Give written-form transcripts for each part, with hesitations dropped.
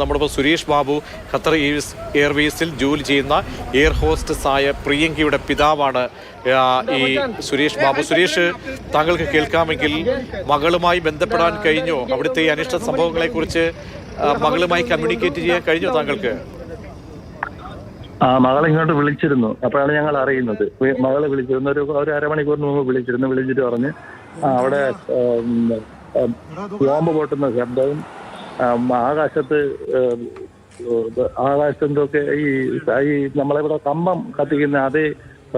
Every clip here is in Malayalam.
നമ്മളിപ്പോൾ സുരേഷ് ബാബു ഖത്തർ എയർവേസിൽ ജോലി ചെയ്യുന്ന എയർ ഹോസ്റ്റസായ പ്രിയങ്കയുടെ പിതാവാണ് ഈ സുരേഷ് ബാബു. സുരേഷ്, താങ്കൾക്ക് കേൾക്കാമെങ്കിൽ മകളുമായി ബന്ധപ്പെടാൻ കഴിഞ്ഞോ? അവിടുത്തെ ഈ അനിഷ്ട സംഭവങ്ങളെക്കുറിച്ച് മകളുമായി കമ്മ്യൂണിക്കേറ്റ് ചെയ്യാൻ കഴിഞ്ഞോ താങ്കൾക്ക്? മകളെ ഇങ്ങോട്ട് വിളിച്ചിരുന്നു. അപ്പോഴാണ് ഞങ്ങൾ അറിയുന്നത്. മകളെ വിളിച്ചിരുന്നു, ഒരു അരമണിക്കൂറിന് മുമ്പ് വിളിച്ചിട്ട് പറഞ്ഞ് അവിടെ ബോംബ് പൊട്ടുന്ന ശബ്ദവും ആകാശത്തൊക്കെ ഈ നമ്മളിവിടെ കമ്പം കത്തിക്കുന്ന അതേ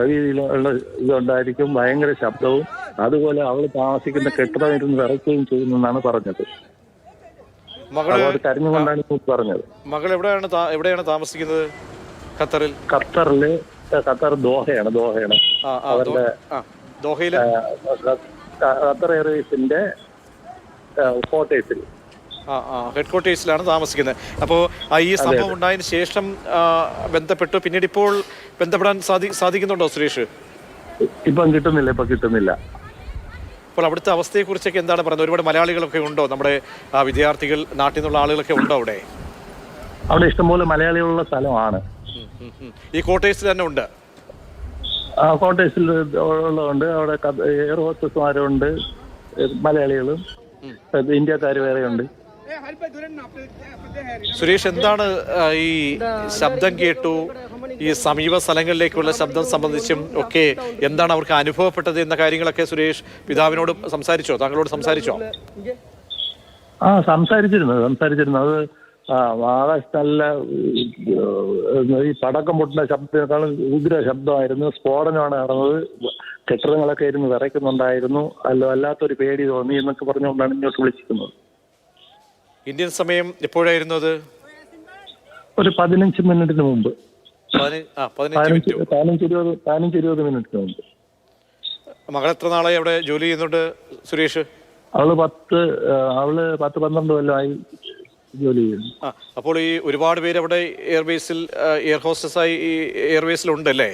രീതിയിലുള്ള ഇതുണ്ടായിരിക്കും, ഭയങ്കര ശബ്ദവും, അതുപോലെ അവൾ താമസിക്കുന്ന കെട്ടിടം ഇരുന്ന് വിറയ്ക്കുകയും ചെയ്യുന്നെന്നാണ് പറഞ്ഞത്. കരഞ്ഞുകൊണ്ടാണ് പറഞ്ഞത്. മകൾ എവിടെയാണ് താമസിക്കുന്നത്? ഖത്തർ ദോഹയാണ്. അവരുടെ ഖത്തർ എയർവേസിന്റെ ഹെഡ്ക്വാർട്ടേഴ്സിലാണ് താമസിക്കുന്നത്. അപ്പോൾ ഈ സംഭവം ഉണ്ടായതിനു ശേഷം ബന്ധപ്പെട്ടു, പിന്നീട് ഇപ്പോൾ ബന്ധപ്പെടാൻ സാധിക്കുന്നുണ്ടോ സുരേഷ്? ഇപ്പം കിട്ടുന്നില്ല. അപ്പോൾ അവിടുത്തെ അവസ്ഥയെ കുറിച്ചൊക്കെ എന്താണ് പറയുന്നത്? ഒരുപാട് മലയാളികളൊക്കെ ഉണ്ടോ? നമ്മുടെ വിദ്യാർത്ഥികൾ, നാട്ടിൽ നിന്നുള്ള ആളുകളൊക്കെ ഉണ്ടോ അവിടെ? ഇഷ്ടംപോലെ മലയാളികളുള്ള സ്ഥലമാണ്. ഈ ക്വാർട്ടേഴ്സിൽ തന്നെ ഉണ്ട്? ക്വാർട്ടേഴ്സിൽ ഉള്ളതുണ്ട്. അവിടെ എയർ ഹോസ്റ്റസ്മാരുണ്ട്, മലയാളികളും ഇന്ത്യക്കാർ വേറെയുണ്ട്. സുരേഷ്, എന്താണ് ഈ ശബ്ദം കേട്ടു, ഈ സമീപ സ്ഥലങ്ങളിലേക്കുള്ള ശബ്ദം സംബന്ധിച്ചും ഒക്കെ എന്താണ് അവർക്ക് അനുഭവപ്പെട്ടത് എന്ന കാര്യങ്ങളൊക്കെ സുരേഷ് പിതാവിനോട് സംസാരിച്ചോ? താങ്കളോട് സംസാരിച്ചോ? സംസാരിച്ചിരുന്നു. അത് ആകാശത്ത് നല്ല ഈ പടക്കം പൊട്ടുന്ന ശബ്ദത്തിനേക്കാളും ഉഗ്ര ശബ്ദമായിരുന്നു. സ്ഫോടനമാണ് നടന്നത്. കെട്ടിടങ്ങളൊക്കെ ഇരുന്ന് വിറയ്ക്കുന്നുണ്ടായിരുന്നു. വല്ലാത്തൊരു പേടി തോന്നി എന്നൊക്കെ പറഞ്ഞുകൊണ്ടാണ് ഇങ്ങോട്ട് വിളിച്ചിരിക്കുന്നത്. ഇന്ത്യൻ സമയം എപ്പോഴായിരുന്നു അത്? ഒരു 15 മിനിറ്റിന് മുമ്പ്. 15-20 മിനിറ്റിന് മുമ്പ്. മകൾ എത്ര നാളായി അവിടെ ജോലി ചെയ്യുന്നുണ്ട് സുരേഷ്? അവള് 10-12 കൊല്ലമായി ജോലി ചെയ്യുന്നു. അപ്പോൾ ഈ ഒരുപാട് പേര് അവിടെ എയർ ഹോസ്റ്റസായി ഈ എയർവേസിലുണ്ടല്ലേ?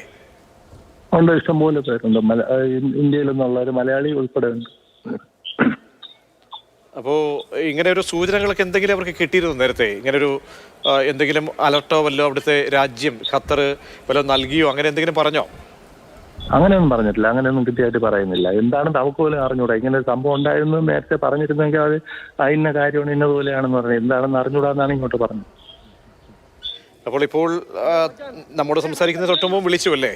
ഉണ്ട്, ഇഷ്ടംപോലെ പേരുണ്ട്. ഇന്ത്യയിൽ നിന്നുള്ള ഒരു മലയാളി ഉൾപ്പെടെ ഉണ്ട്. അപ്പോൾ ഇങ്ങനെ ഒരു സൂചനകളൊക്കെ എന്തെങ്കിലും അവർക്ക് കിട്ടിയിരുന്നു നേരത്തെ? ഇങ്ങനൊരു എന്തെങ്കിലും അലർട്ടോ വല്ലോ അവിടുത്തെ രാജ്യം ഖത്തർ വല്ലതും നൽകിയോ, അങ്ങനെ എന്തെങ്കിലും പറഞ്ഞോ? അങ്ങനെയൊന്നും പറഞ്ഞിട്ടില്ല. അങ്ങനെയൊന്നും കിട്ടിയായിട്ട് പറയുന്നില്ല. എന്താണെന്ന് നമുക്ക് പോലും അറിഞ്ഞൂടാ. ഇങ്ങനെ ഒരു സംഭവം ഉണ്ടായിരുന്നു നേരത്തെ പറഞ്ഞിരുന്നെങ്കിൽ അത് അതിന്റെ കാര്യമാണ്, ഇന്നതുപോലെയാണെന്ന് പറഞ്ഞു. എന്താണെന്ന് അറിഞ്ഞൂടാന്നാണ് ഇങ്ങോട്ട് പറഞ്ഞത്. അപ്പോൾ ഇപ്പോൾ നമ്മോട് സംസാരിക്കുന്ന തൊട്ട് മുമ്പ് വിളിച്ചു അല്ലേ?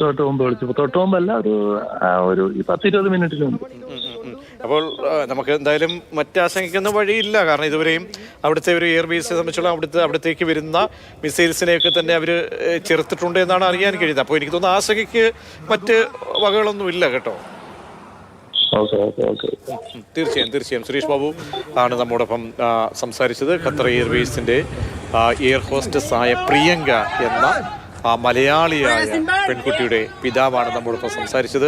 തൊട്ട് മുമ്പല്ല, ഒരു 10-20 മിനിറ്റിന് മുമ്പ്. അപ്പോൾ നമുക്ക് എന്തായാലും മറ്റാശങ്കയ്ക്കൊന്നും വഴിയില്ല. കാരണം ഇതുവരെയും അവിടുത്തെ ഒരു എയർബേസിനെ സംബന്ധിച്ചുള്ള അവിടത്തേക്ക് വരുന്ന മിസൈൽസിനെയൊക്കെ തന്നെ അവർ ചെറുത്തിട്ടുണ്ട് എന്നാണ് അറിയാൻ കഴിയുന്നത്. അപ്പോൾ എനിക്ക് തോന്നുന്നു ആശങ്കയ്ക്ക് മറ്റ് വകകളൊന്നും ഇല്ല കേട്ടോ. തീർച്ചയായും സുരേഷ് ബാബു ആണ് നമ്മോടൊപ്പം സംസാരിച്ചത്. ഖത്തർ എയർവേസിന്റെ എയർ ഹോസ്റ്റസ് ആയ പ്രിയങ്ക എന്ന മലയാളിയായ പെൺകുട്ടിയുടെ പിതാവാണ് നമ്മോടൊപ്പം സംസാരിച്ചത്.